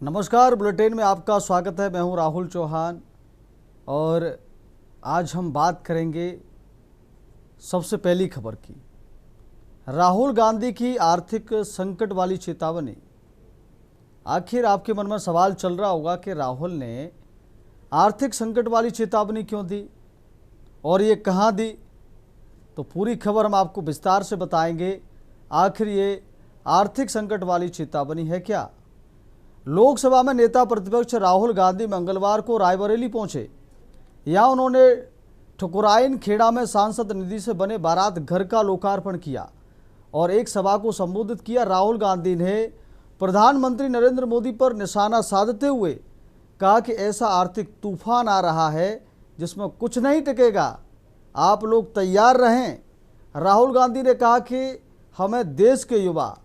नमस्कार, बुलेटिन में आपका स्वागत है। मैं हूं राहुल चौहान और आज हम बात करेंगे सबसे पहली खबर की। राहुल गांधी की आर्थिक संकट वाली चेतावनी। आखिर आपके मन में सवाल चल रहा होगा कि राहुल ने आर्थिक संकट वाली चेतावनी क्यों दी और ये कहां दी। तो पूरी खबर हम आपको विस्तार से बताएंगे। आखिर ये आर्थिक संकट वाली चेतावनी है क्या। लोकसभा में नेता प्रतिपक्ष राहुल गांधी मंगलवार को रायबरेली पहुंचे। यहां उन्होंने ठकुराइन खेड़ा में सांसद निधि से बने बारात घर का लोकार्पण किया और एक सभा को संबोधित किया। राहुल गांधी ने प्रधानमंत्री नरेंद्र मोदी पर निशाना साधते हुए कहा कि ऐसा आर्थिक तूफान आ रहा है जिसमें कुछ नहीं टिकेगा, आप लोग तैयार रहें। राहुल गांधी ने कहा कि हमें देश के युवा,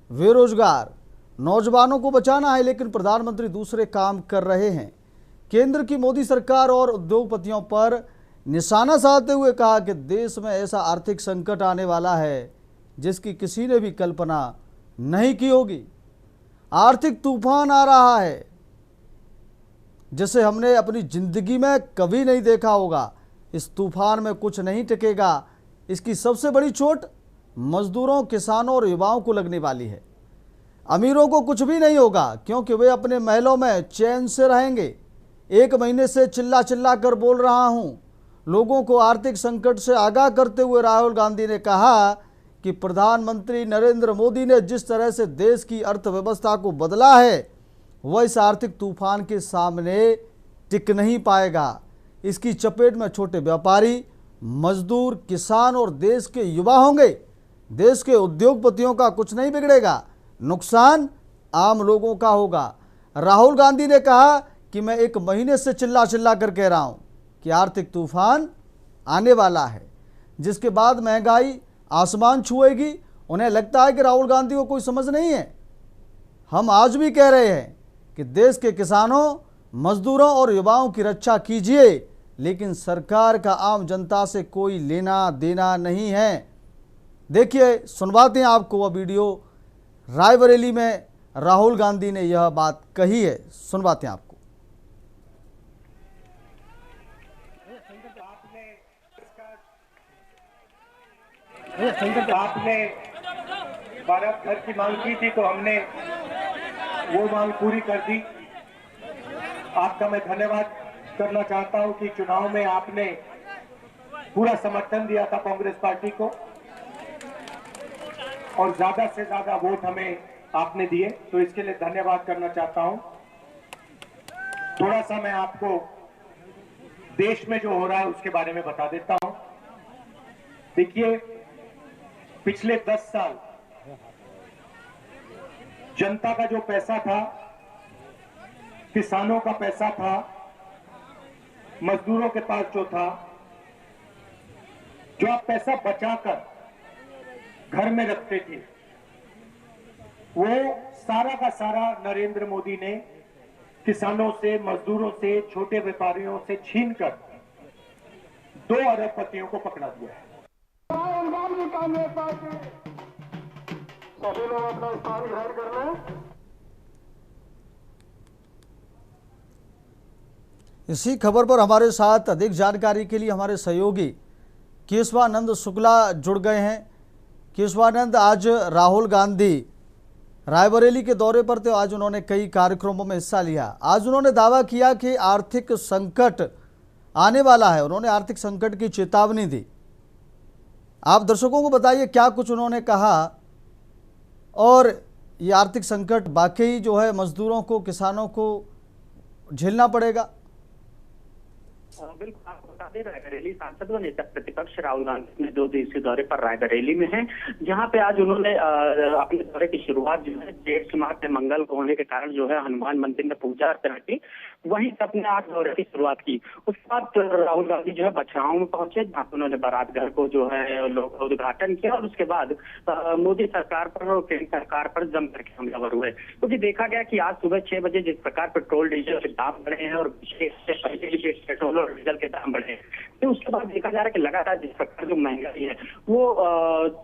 बेरोजगार, नौजवानों को बचाना है, लेकिन प्रधानमंत्री दूसरे काम कर रहे हैं। केंद्र की मोदी सरकार और उद्योगपतियों पर निशाना साधते हुए कहा कि देश में ऐसा आर्थिक संकट आने वाला है जिसकी किसी ने भी कल्पना नहीं की होगी। आर्थिक तूफान आ रहा है जिसे हमने अपनी जिंदगी में कभी नहीं देखा होगा। इस तूफान में कुछ नहीं टिकेगा। इसकी सबसे बड़ी चोट मजदूरों, किसानों और युवाओं को लगने वाली है। अमीरों को कुछ भी नहीं होगा क्योंकि वे अपने महलों में चैन से रहेंगे। एक महीने से चिल्ला चिल्ला कर बोल रहा हूं। लोगों को आर्थिक संकट से आगाह करते हुए राहुल गांधी ने कहा कि प्रधानमंत्री नरेंद्र मोदी ने जिस तरह से देश की अर्थव्यवस्था को बदला है वह इस आर्थिक तूफान के सामने टिक नहीं पाएगा। इसकी चपेट में छोटे व्यापारी, मजदूर, किसान और देश के युवा होंगे। देश के उद्योगपतियों का कुछ नहीं बिगड़ेगा, नुकसान आम लोगों का होगा। राहुल गांधी ने कहा कि मैं एक महीने से चिल्ला चिल्ला कर कह रहा हूं कि आर्थिक तूफान आने वाला है जिसके बाद महंगाई आसमान छुएगी। उन्हें लगता है कि राहुल गांधी को कोई समझ नहीं है। हम आज भी कह रहे हैं कि देश के किसानों, मजदूरों और युवाओं की रक्षा कीजिए, लेकिन सरकार का आम जनता से कोई लेना देना नहीं है। देखिए, सुनवाते हैं आपको वह वीडियो। रायबरेली में राहुल गांधी ने यह बात कही है, सुनवाते हैं आपको। आपने बारात घर की मांग की थी तो हमने वो मांग पूरी कर दी। आपका मैं धन्यवाद करना चाहता हूं कि चुनाव में आपने पूरा समर्थन दिया था कांग्रेस पार्टी को और ज्यादा से ज्यादा वोट हमें आपने दिए, तो इसके लिए धन्यवाद करना चाहता हूं। थोड़ा सा मैं आपको देश में जो हो रहा है उसके बारे में बता देता हूं। देखिए, पिछले 10 साल जनता का जो पैसा था, किसानों का पैसा था, मजदूरों के पास जो था, जो आप पैसा बचाकर घर में रखते थे, वो सारा का सारा नरेंद्र मोदी ने किसानों से, मजदूरों से, छोटे व्यापारियों से छीनकर 2 अरबपतियों को पकड़ा दिया है। सभी लोग अपना स्थान ग्रहण कर लें। इसी खबर पर हमारे साथ अधिक जानकारी के लिए हमारे सहयोगी केशवानंद शुक्ला जुड़ गए हैं। केशवानंद, आज राहुल गांधी रायबरेली के दौरे पर थे। आज उन्होंने कई कार्यक्रमों में हिस्सा लिया। आज उन्होंने दावा किया कि आर्थिक संकट आने वाला है। उन्होंने आर्थिक संकट की चेतावनी दी। आप दर्शकों को बताइए क्या कुछ उन्होंने कहा और ये आर्थिक संकट वाकई जो है मजदूरों को, किसानों को झेलना पड़ेगा। बिल्कुल, आपको बता दें, रायबरेली सांसद व नेता प्रतिपक्ष राहुल गांधी ने 2 दिवसीय दौरे पर रायबरेली में हैं, जहां पे आज उन्होंने अपने दौरे की शुरुआत जो है जेठ माह से मंगल को होने के कारण जो है हनुमान मंदिर में पूजा अर्चना की, वहीं से अपने आज दौरे की शुरुआत की। उसके बाद राहुल गांधी जो है बछराऊ में पहुंचे, जहाँ पर उन्होंने बारात घर को जो है उद्घाटन किया और उसके बाद मोदी सरकार पर और केंद्र सरकार पर जम करके हमलावर हुए। क्योंकि देखा गया कि आज सुबह 6 बजे जिस प्रकार पेट्रोल डीजल के दाम बढ़े हैं और पहले भी पेट्रोल और डीजल के दाम बढ़े, फिर उसके बाद देखा जा रहा है कि लगातार जिस प्रकार जो महंगाई है वो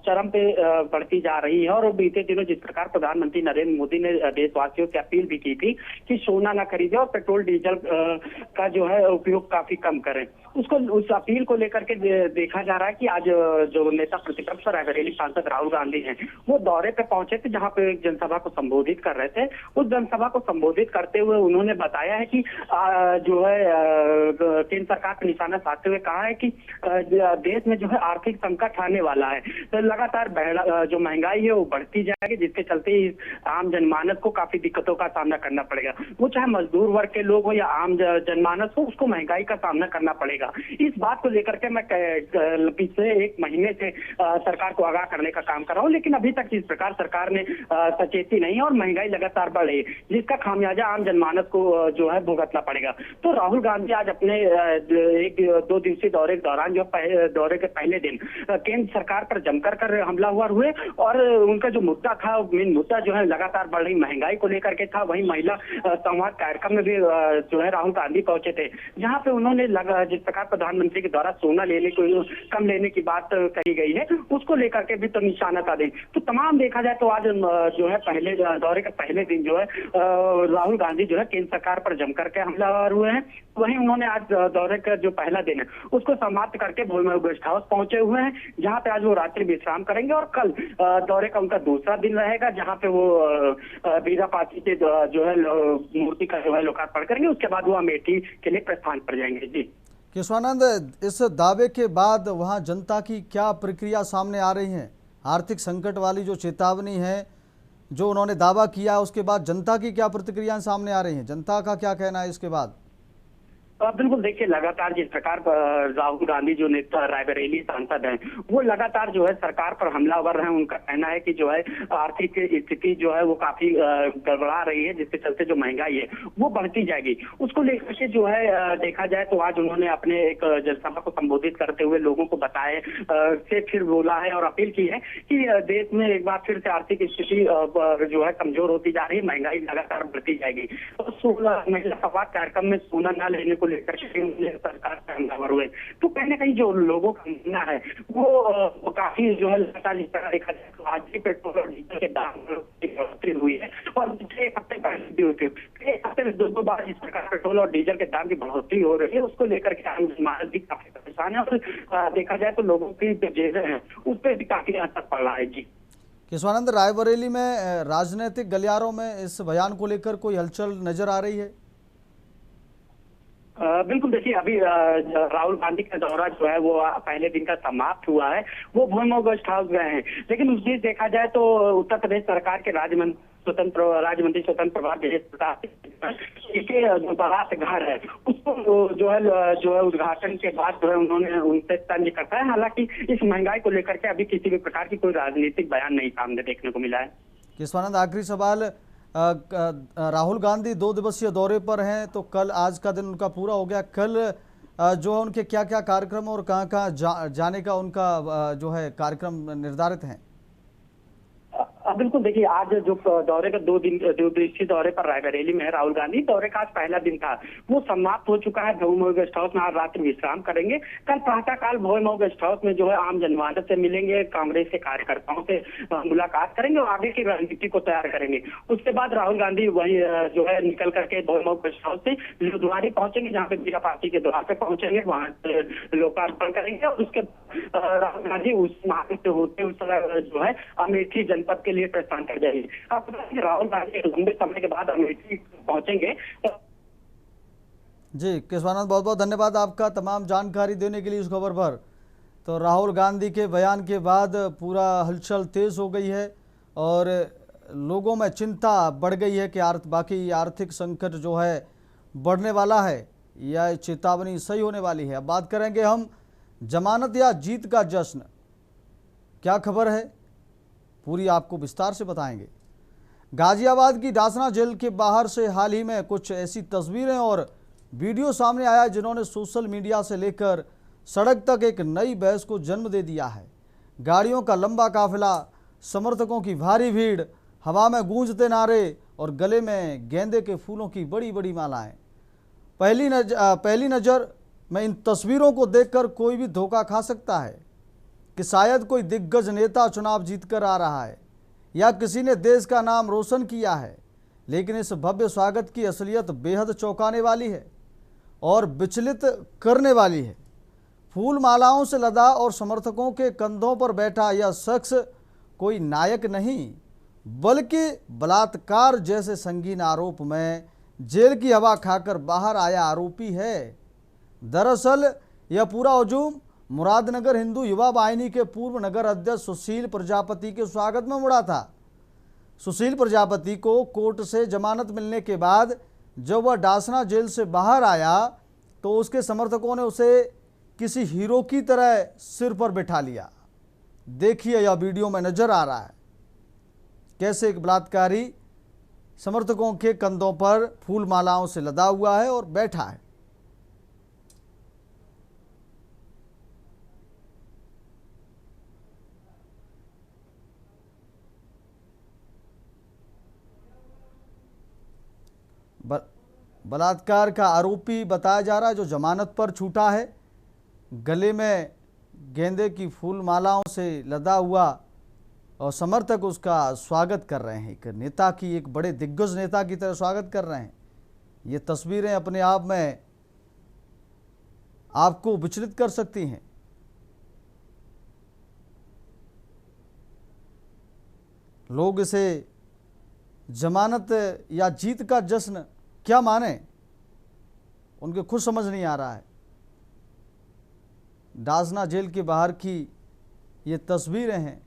चरम पे बढ़ती जा रही है। और बीते दिनों जिस प्रकार प्रधानमंत्री नरेंद्र मोदी ने देशवासियों से अपील भी की थी कि सोना ना खरीदे और पेट्रोल डीजल का जो है उपयोग काफी कम करें, उसको उस अपील को लेकर के देखा जा रहा है कि आज जो नेता प्रतिपक्ष और रायबरेली सांसद राहुल गांधी हैं वो दौरे पे पहुंचे थे, जहां पे एक जनसभा को संबोधित कर रहे थे। उस जनसभा को संबोधित करते हुए उन्होंने बताया है कि जो है केंद्र सरकार का निशाना साधते हुए कहा है कि देश में जो है आर्थिक संकट आने वाला है, तो लगातार जो महंगाई है वो बढ़ती जाएगी, जिसके चलते आम जनमानस को काफी दिक्कतों का सामना करना पड़ेगा। वो चाहे मजदूर वर्ग के लोग हो या आम जनमानस हो, उसको महंगाई का सामना करना पड़ेगा। इस बात को लेकर के मैं पिछले एक महीने से सरकार को आगाह करने का काम कर रहा हूँ, लेकिन अभी तक इस प्रकार सरकार ने सचेती नहीं और महंगाई लगातार बढ़ रही है, जिसका खामियाजा आम जनमानस को जो है भुगतना पड़ेगा। तो राहुल गांधी आज अपने एक 2 दिवसीय दौरे के दौरान जो दौरे के पहले दिन केंद्र सरकार पर जमकर कर हमला हुए और उनका जो मुद्दा था, मेन मुद्दा जो है लगातार बढ़ रही महंगाई को लेकर के था। वहीं महिला संवाद कार्यक्रम में भी जो है राहुल गांधी पहुंचे थे, जहां पे उन्होंने जिस प्रकार प्रधानमंत्री के द्वारा सोना लेने को कम लेने की बात कही गई है, उसको लेकर के भी तो निशाना साधे। तो तमाम देखा जाए तो आज जो है पहले दौरे के पहले दिन जो है राहुल गांधी जो है केंद्र सरकार पर जमकर के हमलावर हुए हैं। वहीं उन्होंने आज दौरे का जो पहला दिन है उसको समाप्त करके भोईमऊ गेस्ट हाउस पहुंचे हुए हैं, जहां पे आज वो रात्रि विश्राम करेंगे और कल दौरे का उनका दूसरा दिन रहेगा, जहां पे वो बीरा पार्टी के जो है मूर्ति का जो है लोकार्पण करेंगे। उसके बाद वो अमेठी के लिए प्रस्थान पर जाएंगे। जी केशवानंद, इस दावे के बाद वहां जनता की क्या प्रक्रिया सामने आ रही है? आर्थिक संकट वाली जो चेतावनी है, जो उन्होंने दावा किया, उसके बाद जनता की क्या प्रतिक्रियाएं सामने आ रही हैं? जनता का क्या कहना है इसके बाद? बिल्कुल, देखिए लगातार जिस प्रकार राहुल गांधी जो नेता रायबरेली सांसद हैं वो लगातार जो है सरकार पर हमलावर हैं। उनका कहना है कि जो है आर्थिक स्थिति जो है वो काफी गड़बड़ा रही है, जिसके चलते जो महंगाई है वो बढ़ती जाएगी। उसको लेकर के जो है देखा जाए तो आज उन्होंने अपने एक जनसभा को संबोधित करते हुए लोगों को बताए से फिर बोला है और अपील की है कि देश में एक बार फिर से आर्थिक स्थिति जो है कमजोर होती जा रही है, महंगाई लगातार बढ़ती जाएगी। तो महिला संवाद कार्यक्रम में सोना न लेने को लेकर सरकार से हमलावर हुए। तो कहीं ना कहीं जो लोगों का मानना है वो काफी जो है लगातार जिस तरह देखा जाए तो आज भी पेट्रोल और डीजल के दाम में बढ़ोतरी हुई है और पिछले एक हफ्ते पहले भी हुई थी। एक हफ्ते में 2 बार जिस प्रकार पेट्रोल और डीजल के दाम की बढ़ोतरी हो रही है, उसको लेकर के आम जनमानस भी काफी परेशान है और देखा जाए तो लोगों की जो जेबें हैं उस पर भी काफी असर पड़ रहा है। जी केशवानंद, रायबरेली में राजनीतिक गलियारों में इस बयान को लेकर कोई हलचल नजर आ रही है? बिल्कुल, देखिए अभी राहुल गांधी का दौरा जो है वो पहले दिन का समाप्त हुआ है, वो भोईमऊ गेस्ट हाउस गए हैं। लेकिन उस बीच देखा जाए तो उत्तर प्रदेश सरकार के राज्य मंत्री स्वतंत्र प्रभार जयेश प्रताप के जो बारात घर है उसको जो है उद्घाटन के बाद जो है उन्होंने उनसे तंज करता है। हालांकि इस महंगाई को लेकर के अभी किसी भी प्रकार की कोई राजनीतिक बयान नहीं सामने देखने को मिला है। केशवानंद, आखिरी सवाल, राहुल गांधी 2 दिवसीय दौरे पर हैं, तो कल आज का दिन उनका पूरा हो गया। कल जो है उनके क्या क्या कार्यक्रम और कहाँ जाने का उनका जो है कार्यक्रम निर्धारित हैं? बिल्कुल, देखिए आज जो दौरे का 2 दिवसीय दौरे पर रायबरेली में है राहुल गांधी, दौरे का आज पहला दिन था, वो समाप्त हो चुका है। भोईमऊ गेस्ट हाउस में आज रात्रि विश्राम करेंगे। कल प्रातःकाल भोईमऊ गेस्ट हाउस में जो है आम जनमानस से मिलेंगे, कांग्रेस के कार्यकर्ताओं से मुलाकात करेंगे और आगे की रणनीति को तैयार करेंगे। उसके बाद राहुल गांधी वही जो है निकल करके भोईमऊ गेस्ट हाउस से लुधियाना पहुंचेंगे, जहाँ पे बीरा पार्टी के द्वार पे पहुंचेंगे, वहां से लोकार्पण करेंगे और उसके राहुल गांधी उस मार्ग से होते हुए जो है अमेठी जनपद के लिए प्रस्थान कर जाएंगे। आप राहुल गांधी लंबे समय के बाद अमेठी पहुंचेंगे। जी केशवानंद, बहुत बहुत धन्यवाद आपका तमाम जानकारी देने के लिए इस खबर पर। तो राहुल गांधी के बयान के बाद पूरा हलचल तेज हो गई है और लोगों में चिंता बढ़ गई है कि बाकी आर्थिक संकट जो है बढ़ने वाला है या चेतावनी सही होने वाली है। अब बात करेंगे हम जमानत या जीत का जश्न, क्या खबर है पूरी आपको विस्तार से बताएंगे। गाजियाबाद की डासना जेल के बाहर से हाल ही में कुछ ऐसी तस्वीरें और वीडियो सामने आया जिन्होंने सोशल मीडिया से लेकर सड़क तक एक नई बहस को जन्म दे दिया है। गाड़ियों का लंबा काफिला, समर्थकों की भारी भीड़, हवा में गूंजते नारे और गले में गेंदे के फूलों की बड़ी बड़ी मालाएं। पहली नज़र में इन तस्वीरों को देखकर कोई भी धोखा खा सकता है कि शायद कोई दिग्गज नेता चुनाव जीतकर आ रहा है या किसी ने देश का नाम रोशन किया है, लेकिन इस भव्य स्वागत की असलियत बेहद चौंकाने वाली है और विचलित करने वाली है। फूल मालाओं से लदा और समर्थकों के कंधों पर बैठा यह शख्स कोई नायक नहीं बल्कि बलात्कार जैसे संगीन आरोप में जेल की हवा खाकर बाहर आया आरोपी है। दरअसल यह पूरा हुजूम मुरादनगर हिंदू युवा वाहिनी के पूर्व नगर अध्यक्ष सुशील प्रजापति के स्वागत में मुड़ा था। सुशील प्रजापति को कोर्ट से जमानत मिलने के बाद जब वह डासना जेल से बाहर आया तो उसके समर्थकों ने उसे किसी हीरो की तरह सिर पर बिठा लिया। देखिए यह वीडियो में नजर आ रहा है कैसे एक बलात्कारी समर्थकों के कंधों पर फूल मालाओं से लदा हुआ है और बैठा है। बलात्कार का आरोपी बताया जा रहा है जो जमानत पर छूटा है, गले में गेंदे की फूल मालाओं से लदा हुआ और समर्थक उसका स्वागत कर रहे हैं। एक नेता की, एक बड़े दिग्गज नेता की तरह स्वागत कर रहे हैं। ये तस्वीरें अपने आप में आपको विचलित कर सकती हैं। लोग इसे जमानत या जीत का जश्न क्या माने, उनके खुद समझ नहीं आ रहा है। डासना जेल के बाहर की ये तस्वीरें हैं।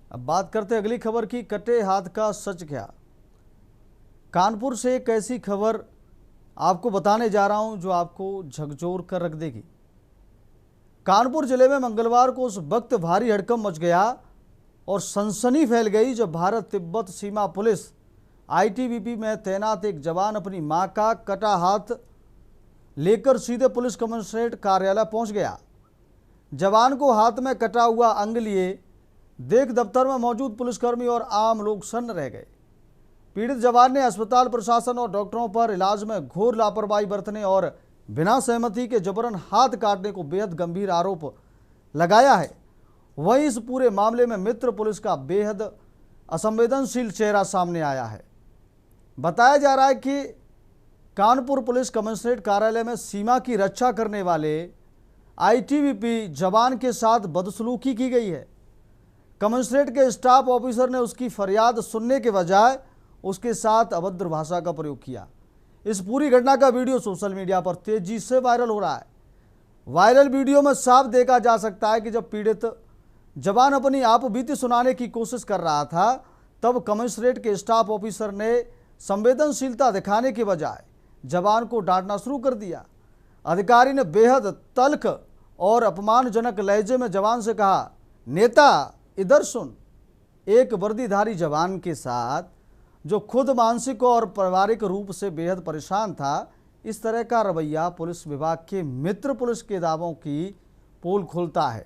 अब बात करते हैं अगली खबर की। कटे हाथ का सच क्या। कानपुर से एक ऐसी खबर आपको बताने जा रहा हूं जो आपको झकझोर कर रख देगी। कानपुर जिले में मंगलवार को उस वक्त भारी हड़कंप मच गया और सनसनी फैल गई जब भारत तिब्बत सीमा पुलिस आईटीबीपी में तैनात एक जवान अपनी मां का कटा हाथ लेकर सीधे पुलिस कमिश्नरेट कार्यालय पहुंच गया। जवान को हाथ में कटा हुआ अंग लिए देख दफ्तर में मौजूद पुलिसकर्मी और आम लोग सन्न रह गए। पीड़ित जवान ने अस्पताल प्रशासन और डॉक्टरों पर इलाज में घोर लापरवाही बरतने और बिना सहमति के जबरन हाथ काटने को बेहद गंभीर आरोप लगाया है। वहीं इस पूरे मामले में मित्र पुलिस का बेहद असंवेदनशील चेहरा सामने आया है। बताया जा रहा है कि कानपुर पुलिस कमिश्नरेट कार्यालय में सीमा की रक्षा करने वाले आईटीबीपी जवान के साथ बदसलूकी की गई है। कमिश्नरेट के स्टाफ ऑफिसर ने उसकी फरियाद सुनने के बजाय उसके साथ अभद्र भाषा का प्रयोग किया। इस पूरी घटना का वीडियो सोशल मीडिया पर तेजी से वायरल हो रहा है। वायरल वीडियो में साफ देखा जा सकता है कि जब पीड़ित जवान अपनी आप बीती सुनाने की कोशिश कर रहा था तब कमिश्नरेट के स्टाफ ऑफिसर ने संवेदनशीलता दिखाने के बजाय जवान को डांटना शुरू कर दिया। अधिकारी ने बेहद तल्ख और अपमानजनक लहजे में जवान से कहा, नेता इधर सुन। एक वर्दीधारी जवान के साथ जो खुद मानसिक और पारिवारिक रूप से बेहद परेशान था, इस तरह का रवैया पुलिस विभाग के मित्र पुलिस के दावों की पोल खोलता है।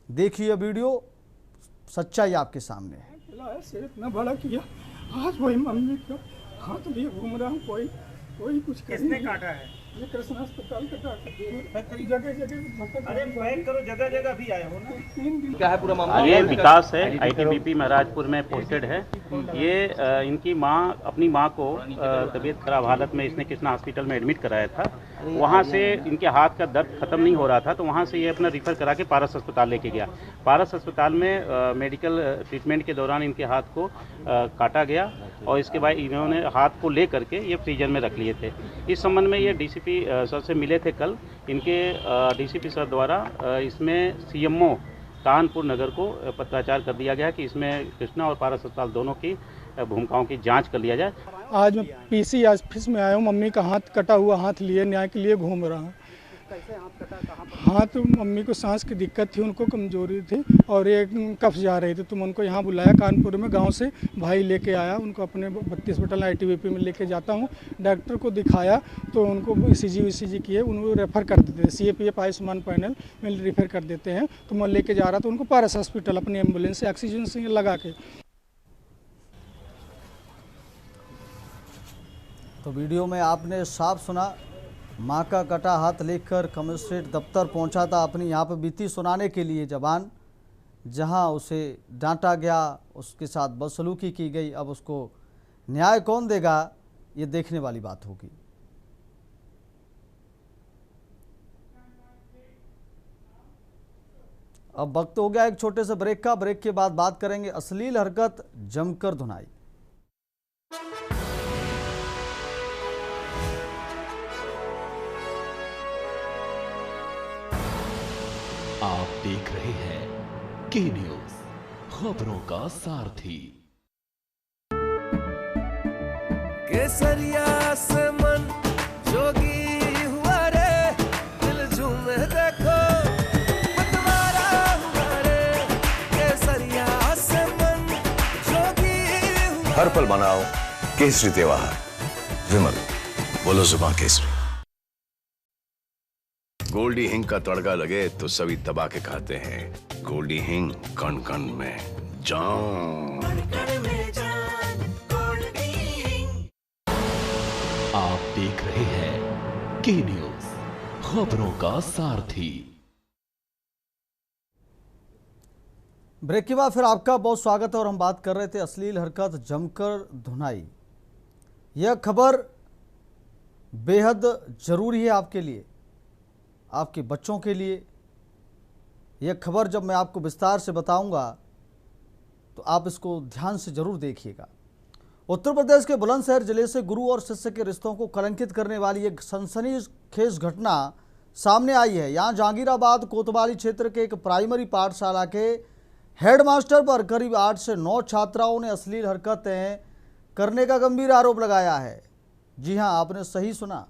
देखिए वीडियो, सच्चाई आपके सामने है। इतना बड़ा किया, आज वही मम्मी का हाथ लिए घूम रहा हूँ, कोई कुछ किसने काटा है? ये कृष्ण अस्पताल का जगह जगह भी आए हो ना। 3 दिन क्या है पूरा मामला? ये विकास है, आईटीबीपी महराजपुर में पोस्टेड है। ये इनकी माँ, अपनी माँ को तबीयत खराब हालत में इसने कृष्णा हॉस्पिटल में एडमिट कराया था। वहाँ से इनके हाथ का दर्द खत्म नहीं हो रहा था तो वहाँ से ये अपना रिफ़र करा के पारस अस्पताल लेके गया। पारस अस्पताल में मेडिकल ट्रीटमेंट के दौरान इनके हाथ को काटा गया और इसके बाद इन्होंने हाथ को ले करके ये फ्रीजर में रख लिए थे। इस संबंध में ये डीसीपी सर से मिले थे कल। इनके डीसीपी सर द्वारा इसमें सीएमओ कानपुर नगर को पत्राचार कर दिया गया कि इसमें कृष्णा और पारस अस्पताल दोनों की भूमिकाओं की जांच कर लिया जाए। आज मैं पीसी ऑफिस में आया हूँ, मम्मी का हाथ कटा हुआ हाथ लिए न्याय के लिए घूम रहा हूँ। कैसे हाथ कटा, कहाँ पर? हाँ, तो मम्मी को सांस की दिक्कत थी, उनको कमजोरी थी और ये कफ जा रही थी, तो मैं उनको यहाँ बुलाया कानपुर में, गांव से भाई लेके आया, उनको अपने 32 हॉस्पिटल ITBP में लेके जाता हूँ। डॉक्टर को दिखाया तो उनको ECG किए, उनको रेफ़र कर देते हैं CAPF आयुष्मान पैनल में रेफ़र कर देते हैं। तो मैं लेके जा रहा था उनको पारस हॉस्पिटल अपनी एम्बुलेंस से ऑक्सीजन से लगा के। तो वीडियो में आपने साफ सुना, मां का कटा हाथ लेकर कमिश्नरेट दफ्तर पहुंचा था अपनी यहाँ पर बीती सुनाने के लिए जवान, जहां उसे डांटा गया, उसके साथ बदसलूकी की गई। अब उसको न्याय कौन देगा, ये देखने वाली बात होगी। अब वक्त हो गया एक छोटे से ब्रेक का। ब्रेक के बाद बात करेंगे अश्लील हरकत जमकर धुनाई। आप देख रहे हैं के न्यूज, खबरों का सारथी। केसरिया से मन जोगी हुआ रे, दिल झूमे देखो मतवारा हुआ रे। केसरिया से मन जोगी हुआ। हर पल मनाओ केसरी त्योहार। विमल, बोलो जुबान केसरी। गोल्डी हिंग का तड़का लगे तो सभी दबा के खाते हैं। गोल्डी हिंग, कण कण में जान। आप देख रहे हैं के न्यूज, खबरों का सारथी। ब्रेक के बाद फिर आपका बहुत स्वागत है और हम बात कर रहे थे अश्लील हरकत जमकर धुनाई। यह खबर बेहद ज़रूरी है आपके लिए, आपके बच्चों के लिए। यह खबर जब मैं आपको विस्तार से बताऊंगा तो आप इसको ध्यान से ज़रूर देखिएगा। उत्तर प्रदेश के बुलंदशहर जिले से गुरु और शिष्य के रिश्तों को कलंकित करने वाली एक सनसनीखेज घटना सामने आई है। यहाँ जहांगीराबाद कोतवाली क्षेत्र के एक प्राइमरी पाठशाला के हेडमास्टर पर करीब 8 से 9 छात्राओं ने अश्लील हरकतें करने का गंभीर आरोप लगाया है। जी हाँ, आपने सही सुना।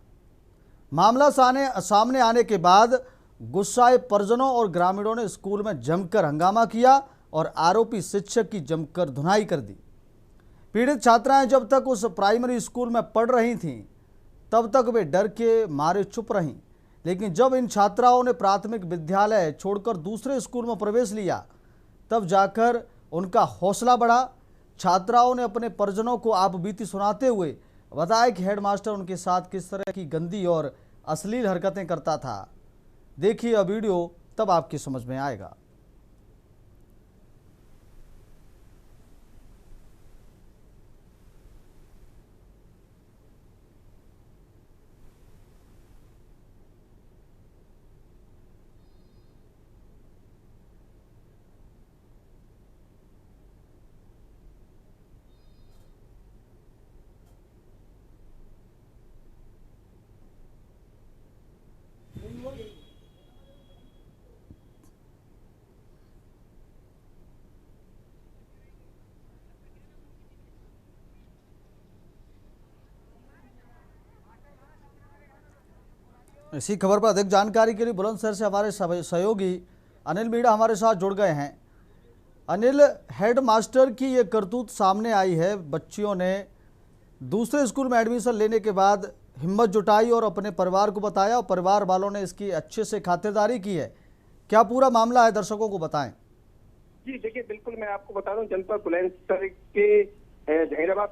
मामला सामने आने के बाद गुस्साए परिजनों और ग्रामीणों ने स्कूल में जमकर हंगामा किया और आरोपी शिक्षक की जमकर धुनाई कर दी। पीड़ित छात्राएं जब तक उस प्राइमरी स्कूल में पढ़ रही थीं तब तक वे डर के मारे चुप रहीं, लेकिन जब इन छात्राओं ने प्राथमिक विद्यालय छोड़कर दूसरे स्कूल में प्रवेश लिया तब जाकर उनका हौसला बढ़ा। छात्राओं ने अपने परिजनों को आपबीती सुनाते हुए बताया कि हेडमास्टर उनके साथ किस तरह की गंदी और अश्लील हरकतें करता था। देखिए यह वीडियो, तब आपकी समझ में आएगा। इसी खबर पर अधिक जानकारी के लिए बुलंदशहर से हमारे सहयोगी अनिल मीणा हमारे साथ जुड़ गए हैं। अनिल, हेडमास्टर की ये करतूत सामने आई है। बच्चियों ने दूसरे स्कूल में एडमिशन लेने के बाद हिम्मत जुटाई और अपने परिवार को बताया और परिवार वालों ने इसकी अच्छे से खातिरदारी की है। क्या पूरा मामला है, दर्शकों को बताएं। जी देखिए, बिल्कुल मैं आपको बता दूं, जनपद बुलंदशहर के जहांगीराबाद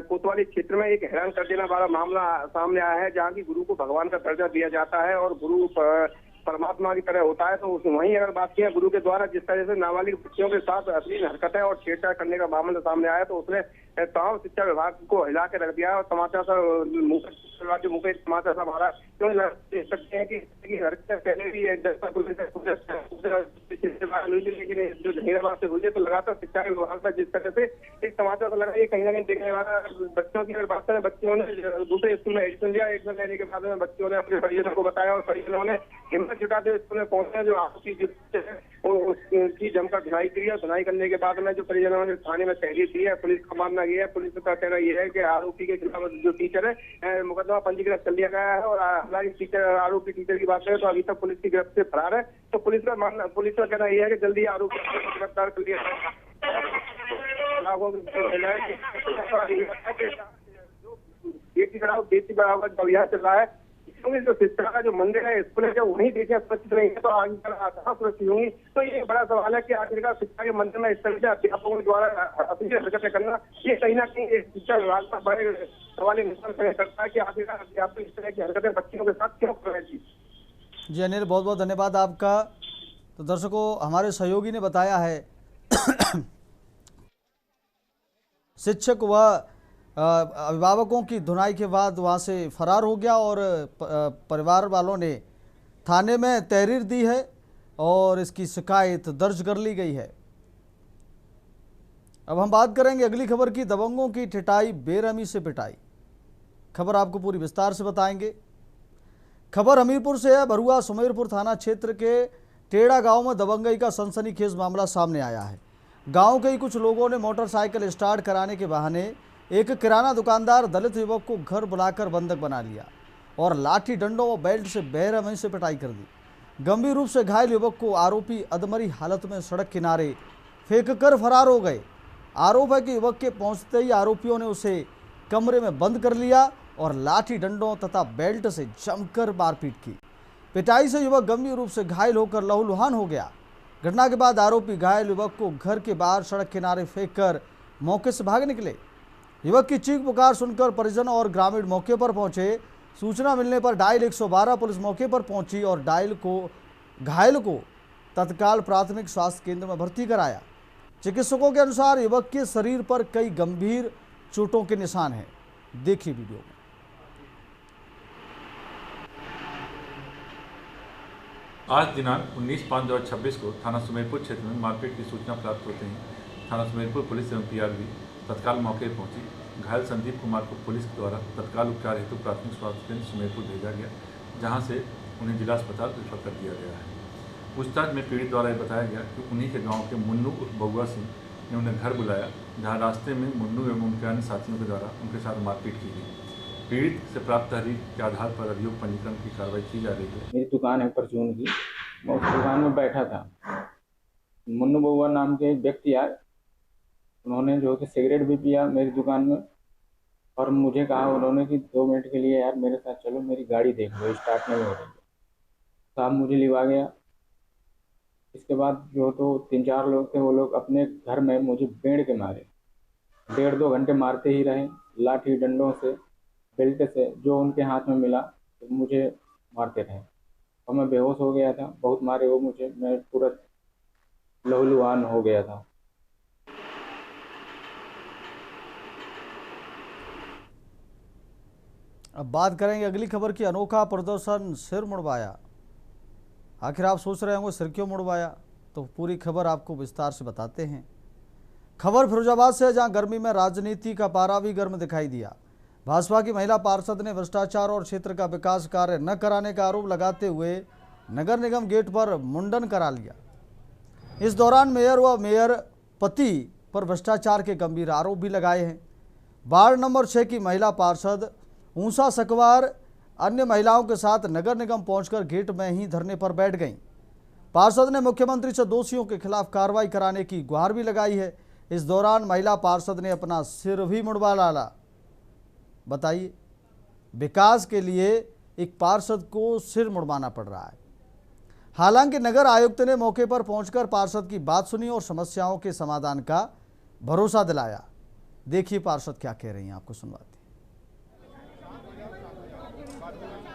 कोतवाली क्षेत्र में एक हैरान कर देने वाला मामला सामने आया है, जहां की गुरु को भगवान का दर्जा दिया जाता है और गुरु परमात्मा की तरह होता है। तो वहीं अगर बात किया गुरु के द्वारा जिस तरह से नाबालिग बच्चियों के साथ अश्लील हरकतें और छेड़छाड़ करने का मामला सामने आया, तो उसने तमाम शिक्षा विभाग को हिला के रख दिया और समाचार सा मुंह समाचार सा मारा। क्यों देख सकते हैं कि हरकतें पहले भी लेकिन जो जहांगीराबाद से हुई है, तो लगातार शिक्षा विभाग का जिस तरह से एक समाचार सा लगा, ये कहीं ना कहीं देखने वाला। बच्चों की अगर बात करें, बच्चियों ने दूसरे स्कूल में एडमिशन लिया। एडमिशन लेने के बाद में बच्चियों ने अपने परिजनों को बताया और परिजनों ने हिम्मत जुटाते स्कूल में पहुंचे। जो आरोपी उसकी जमकर धुनाई की है। धुनाई करने के बाद में जो परिजनों ने थाने में तहरीर दी है, पुलिस का मानना ये है, पुलिस का कहना ये है कि आरोपी के खिलाफ जो टीचर है मुकदमा पंजीकृत कर लिया गया है। और हालांकि टीचर आरोपी टीचर की बात करें तो अभी तक पुलिस की गिरफ्त से फरार है। तो पुलिस का कहना यह है कि जल्दी आरोपी को गिरफ्तार कर लिया जाएगा। देसी बढ़ाओ का अभियान चल रहा है, क्योंकि जो शिक्षा का जो मंदिर है, स्कूल है, जब वही देखें सुरक्षित नहीं है तो आगे कहाँ सुरक्षित होंगी। तो ये बड़ा सवाल है कि आखिरकार शिक्षा के मंदिर में इस तरह से अध्यापकों द्वारा अपनी हरकतें करना, ये कहीं ना कहीं शिक्षा विभाग पर बड़े सवाल निशान खड़े करता है कि आखिरकार अध्यापक इस तरह की हरकतें बच्चों के साथ क्यों कर रहे हैं। जी अनिल, बहुत बहुत धन्यवाद आपका। तो दर्शकों, हमारे सहयोगी ने बताया है शिक्षक व अभिभावकों की धुनाई के बाद वहाँ से फरार हो गया और परिवार वालों ने थाने में तहरीर दी है और इसकी शिकायत दर्ज कर ली गई है। अब हम बात करेंगे अगली खबर की। दबंगों की ठिठाई, बेरहमी से पिटाई। खबर आपको पूरी विस्तार से बताएंगे। खबर हमीरपुर से है। भरुआ सुमेरपुर थाना क्षेत्र के टेड़ा गांव में दबंगई का सनसनीखेज मामला सामने आया है। गांव के ही कुछ लोगों ने मोटरसाइकिल स्टार्ट कराने के बहाने एक किराना दुकानदार दलित युवक को घर बुलाकर बंधक बना लिया और लाठी डंडों व बेल्ट से बेरहमी से पिटाई कर दी। गंभीर रूप से घायल युवक को आरोपी अधमरी हालत में सड़क किनारे फेंक कर फरार हो गए। आरोप है कि युवक के पहुंचते ही आरोपियों ने उसे कमरे में बंद कर लिया और लाठी डंडों तथा बेल्ट से जमकर मारपीट की। पिटाई से युवक गंभीर रूप से घायल होकर लहूलुहान हो गया। घटना के बाद आरोपी घायल युवक को घर के बाहर सड़क किनारे फेंककर मौके से भाग निकले। युवक की चीख पुकार सुनकर परिजन और ग्रामीण मौके पर पहुंचे। सूचना मिलने पर डायल 112 पुलिस मौके पर पहुंची और घायल को तत्काल प्राथमिक स्वास्थ्य केंद्र में भर्ती कराया। चिकित्सकों के अनुसार युवक के शरीर पर कई गंभीर चोटों के निशान हैं। देखिए वीडियो में। आज दिनांक 19/5/2026 को थाना सुमेरपुर क्षेत्र में मारपीट की सूचना प्राप्त होते ही थाना सुमेरपुर पुलिस एवं पीआरबी तत्काल मौके पर पहुंची। घायल संदीप कुमार को पुलिस द्वारा तत्काल उपचार हेतु प्राथमिक स्वास्थ्य केंद्र सुमेरपुर भेजा गया, जहां से उन्हें जिला अस्पताल रेफर कर दिया गया है। पूछताछ में पीड़ित द्वारा यह बताया गया कि उन्हीं के गाँव के मुन्नू उर्फ बउआ सिंह ने उन्हें घर बुलाया, जहाँ रास्ते में मुन्नू एवं उनके अन्य साथियों के द्वारा उनके साथ मारपीट की गई। पीड़ित से प्राप्त तहरीर के आधार पर अभियोग पंजीकरण की कार्रवाई की जा रही है। मेरी दुकान है परचून की, मैं उस दुकान में बैठा था। मुन्नू बउआ नाम के एक व्यक्ति आए, उन्होंने जो कि सिगरेट भी पिया मेरी दुकान में और मुझे कहा उन्होंने कि 2 मिनट के लिए यार मेरे साथ चलो, मेरी गाड़ी देख लो, स्टार्ट नहीं हो रही है। साहब मुझे लिवा गया। इसके बाद जो तो 3-4 लोग थे, वो लोग अपने घर में मुझे बेड़ के मारे। 1.5-2 घंटे मारते ही रहे, लाठी डंडों से, बेल्ट से, जो उनके हाथ में मिला तो मुझे मारते रहे और मैं बेहोश हो गया था। बहुत मारे वो मुझे, मैं पूरा लहूलुहान हो गया था। अब बात करेंगे अगली खबर की। अनोखा प्रदर्शन, सिर मुड़वाया। आखिर आप सोच रहे होंगे सिर क्यों मुड़वाया, तो पूरी खबर आपको विस्तार से बताते हैं। खबर फिरोजाबाद से है, जहां गर्मी में राजनीति का पारा भी गर्म दिखाई दिया। भाजपा की महिला पार्षद ने भ्रष्टाचार और क्षेत्र का विकास कार्य न कराने का आरोप लगाते हुए नगर निगम गेट पर मुंडन करा लिया। इस दौरान मेयर व मेयर पति पर भ्रष्टाचार के गंभीर आरोप भी लगाए हैं। वार्ड नंबर 6 की महिला पार्षद ऊषा सकवार अन्य महिलाओं के साथ नगर निगम पहुंचकर गेट में ही धरने पर बैठ गईं। पार्षद ने मुख्यमंत्री से दोषियों के खिलाफ कार्रवाई कराने की गुहार भी लगाई है। इस दौरान महिला पार्षद ने अपना सिर भी मुड़वा डाला। बताइए, विकास के लिए एक पार्षद को सिर मुड़वाना पड़ रहा है। हालांकि नगर आयुक्त ने मौके पर पहुंचकर पार्षद की बात सुनी और समस्याओं के समाधान का भरोसा दिलाया। देखिए पार्षद क्या कह रही हैं, आपको सुनवाते हैं।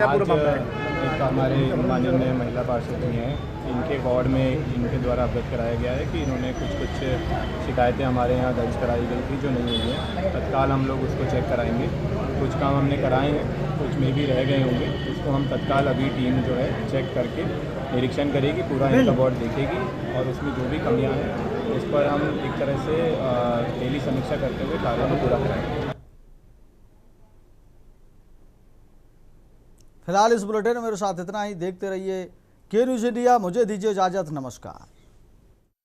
एक हमारे माननीय महिला पार्षद जी हैं, इनके वार्ड में इनके द्वारा अवगत कराया गया है कि इन्होंने कुछ शिकायतें हमारे यहाँ दर्ज कराई गई थी जो नहीं हुई हैं। तत्काल हम लोग उसको चेक कराएंगे। कुछ काम हमने कराए हैं, कुछ में भी रह गए होंगे, उसको हम तत्काल अभी टीम जो है चेक करके निरीक्षण करेगी, पूरा इनका वार्ड देखेगी और उसमें जो भी कमियाँ हैं उस पर हम एक तरह से डेली समीक्षा करते हुए कार्य को पूरा कराएंगे। फिलहाल इस बुलेटिन में मेरे साथ इतना ही। देखते रहिए के न्यूज़ इंडिया। मुझे दीजिए इजाज़त। नमस्कार।